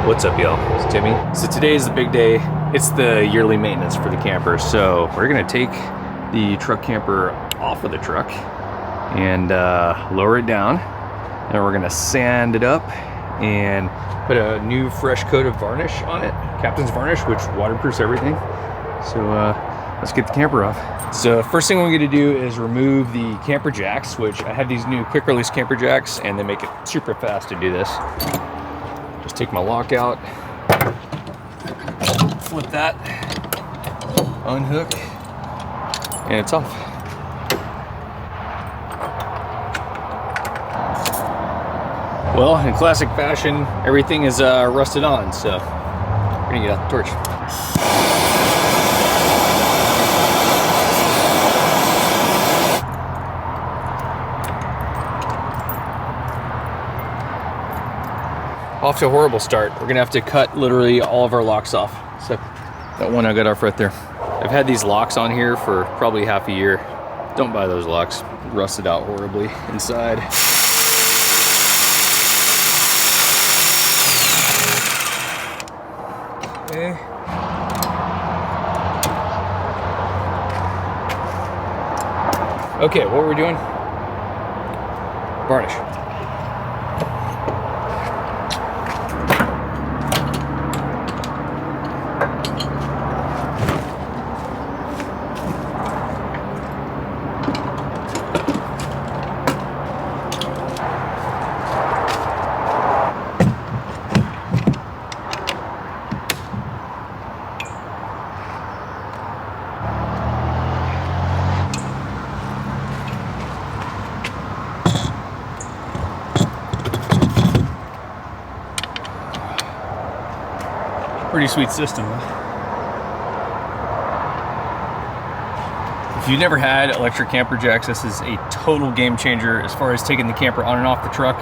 What's up, y'all? It's Timmy. So today is the big day. It's the yearly maintenance for the camper. So we're gonna take the truck camper off of the truck and lower it down. And we're gonna sand it up and put a new fresh coat of varnish on it. Captain's varnish, which waterproofs everything. So let's get the camper off. So first thing we're gonna do is remove the camper jacks, which I have these new quick release camper jacks and they make it super fast to do this. Just take my lock out, flip that, unhook, and it's off. Well, in classic fashion, everything is rusted on, so we're gonna get out the torch. Off to a horrible start. We're gonna have to cut literally all of our locks off. So that one I got off right there. I've had these locks on here for probably half a year. Don't buy those locks. Rusted out horribly inside. Okay. Okay, what we're doing? Varnish. Pretty sweet system. If you've never had electric camper jacks, this is a total game changer as far as taking the camper on and off the truck.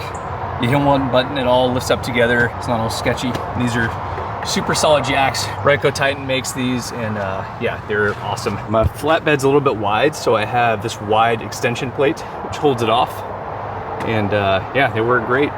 You hit one button, it all lifts up together. It's not all sketchy. These are super solid jacks. Ryco Titan makes these, and yeah, they're awesome. My flatbed's a little bit wide, so I have this wide extension plate which holds it off, and yeah, they work great.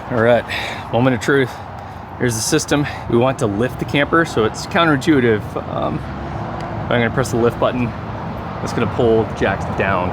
All right, moment of truth. Here's the system. We want to lift the camper, so it's counterintuitive. I'm gonna press the lift button. It's gonna pull the jacks down.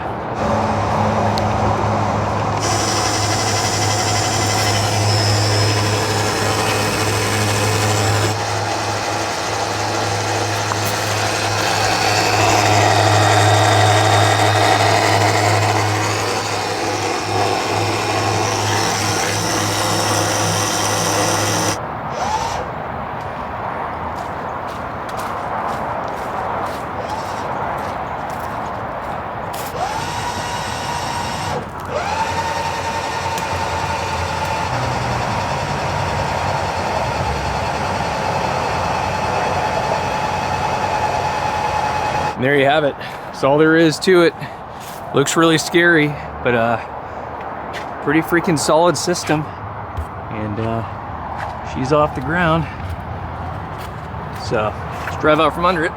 And there you have it. That's all there is to it. Looks really scary, but pretty freaking solid system. And she's off the ground. So let's drive out from under it.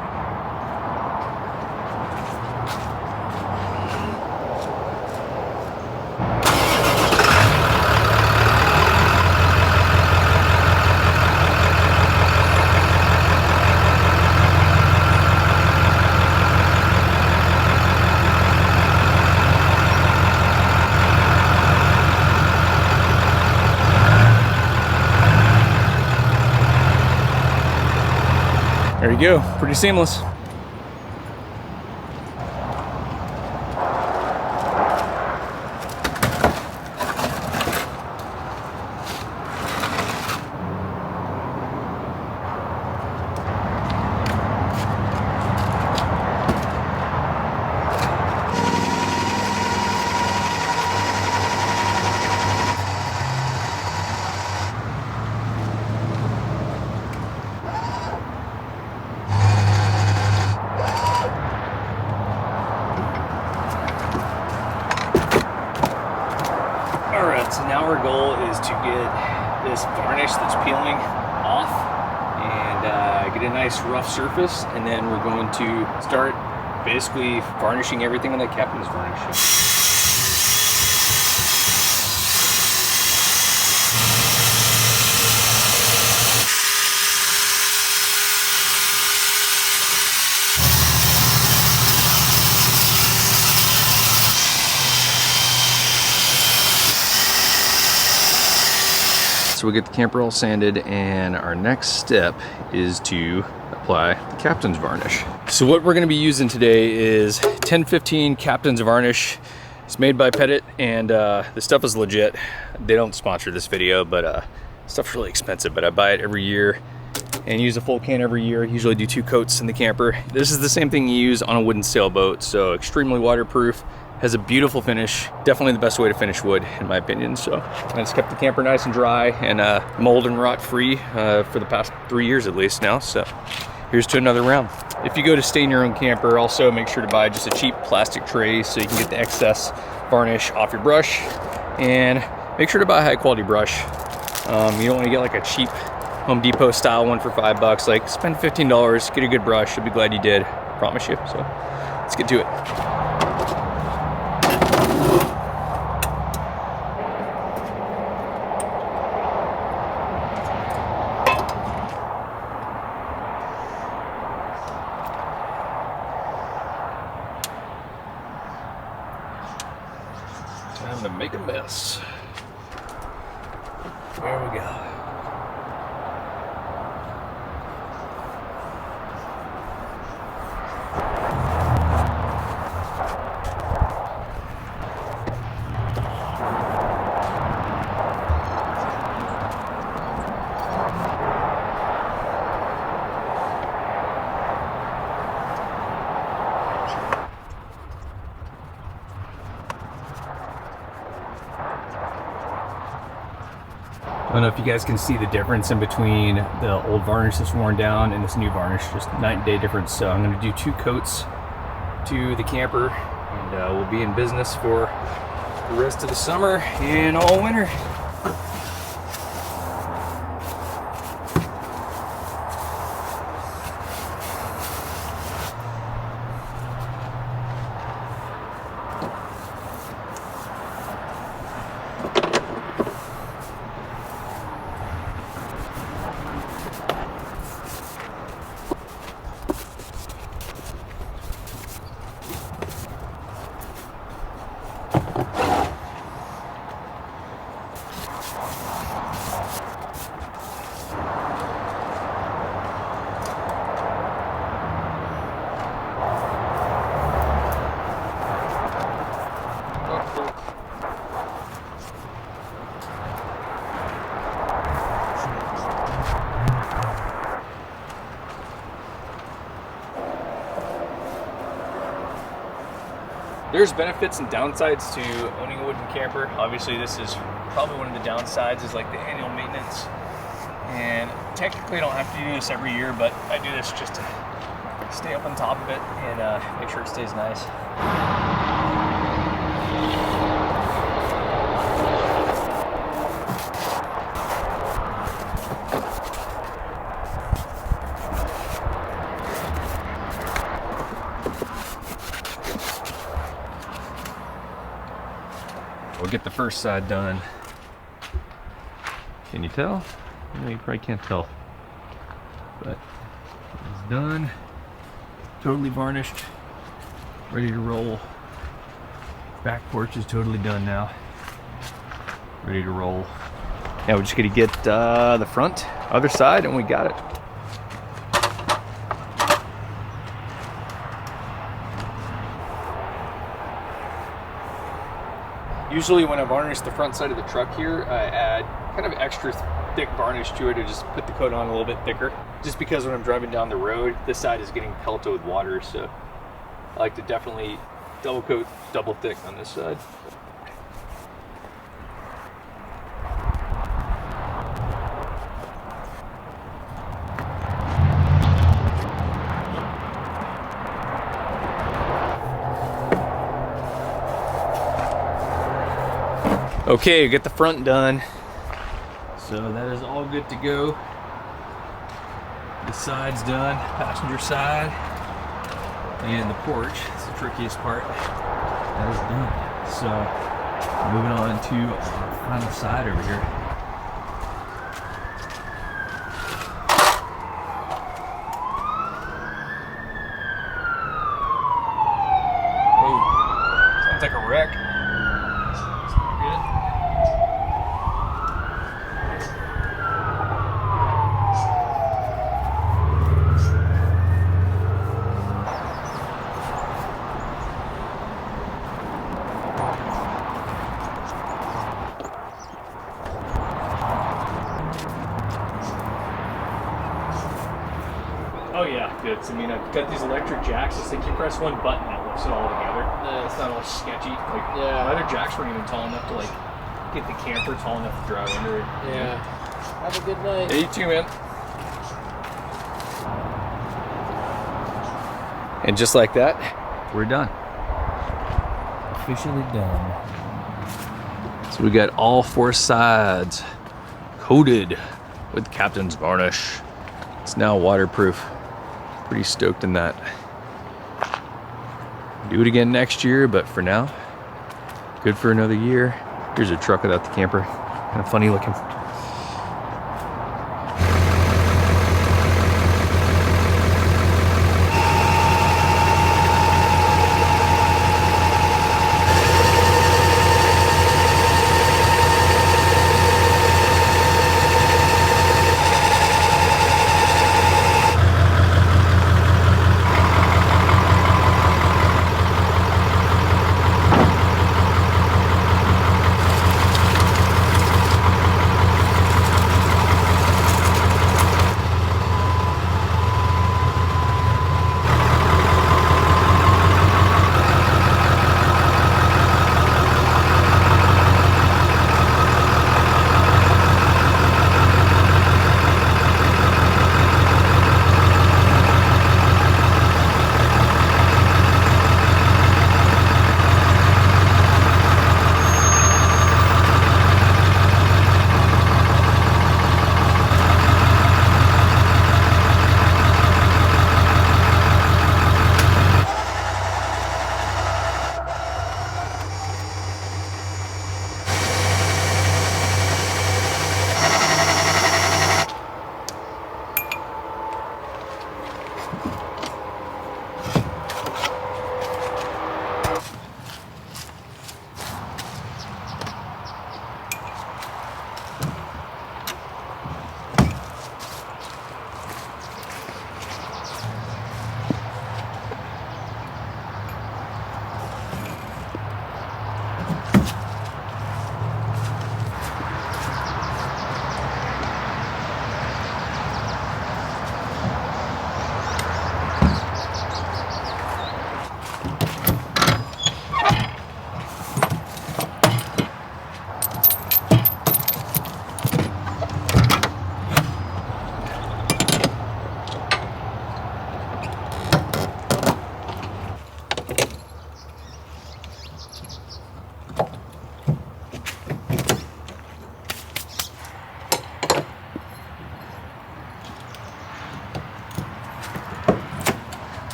There you go, pretty seamless. this varnish that's peeling off and get a nice rough surface, and then we're going to start basically varnishing everything on the captain's varnish. So we get the camper all sanded, and our next step is to apply the captain's varnish. So what we're gonna be using today is 1015 captain's varnish. It's made by Pettit, and the stuff is legit. They don't sponsor this video, but stuff's really expensive, but I buy it every year and use a full can every year. Usually do 2 coats in the camper. This is the same thing you use on a wooden sailboat, so extremely waterproof. Has a beautiful finish. Definitely the best way to finish wood, in my opinion. So I just kept the camper nice and dry and mold and rot free for the past 3 years at least now. So here's to another round. If you go to stain your own camper, also make sure to buy just a cheap plastic tray so you can get the excess varnish off your brush. And make sure to buy a high quality brush. You don't want to get like a cheap Home Depot style one for $5. Like, spend $15, get a good brush. You'll be glad you did, I promise you. So let's get to it. Time to make a mess. There we go. I don't know if you guys can see the difference in between the old varnish that's worn down and this new varnish, just night and day difference. So I'm gonna do 2 coats to the camper, and we'll be in business for the rest of the summer and all winter. There's benefits and downsides to owning a wooden camper. Obviously, this is probably one of the downsides, is like the annual maintenance. And technically I don't have to do this every year, but I do this just to stay up on top of it and make sure it stays nice. We'll get the first side done. Can you tell? No, you probably can't tell. But it's done. Totally varnished. Ready to roll. Back porch is totally done now. Ready to roll. Now we're just gonna get the front, other side, and we got it. Usually when I varnish the front side of the truck here, I add kind of extra thick varnish to it to just put the coat on a little bit thicker. Just because when I'm driving down the road, this side is getting pelted with water, so I like to definitely double coat, double thick on this side. Okay, get the front done. So that is all good to go. The side's done, passenger side, and the porch, it's the trickiest part, that is done. So moving on to our final side over here. Oh, sounds like a wreck. Oh yeah, good. So, I mean, I've got these electric jacks. I think you press one button that lifts it all together. It's not all sketchy. Like, yeah. My other jacks weren't even tall enough to like get the camper tall enough to drive under it. Yeah. Have a good night. Yeah, you too, man. And just like that, we're done. Officially done. So we got all 4 sides coated with Captain's Varnish. It's now waterproof. Pretty stoked in that. Do it again next year, but for now, good for another year. Here's a truck without the camper. Kind of funny looking.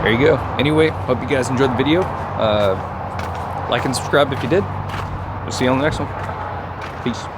There you go. Anyway, hope you guys enjoyed the video. Like and subscribe if you did. We'll see you on the next one. Peace.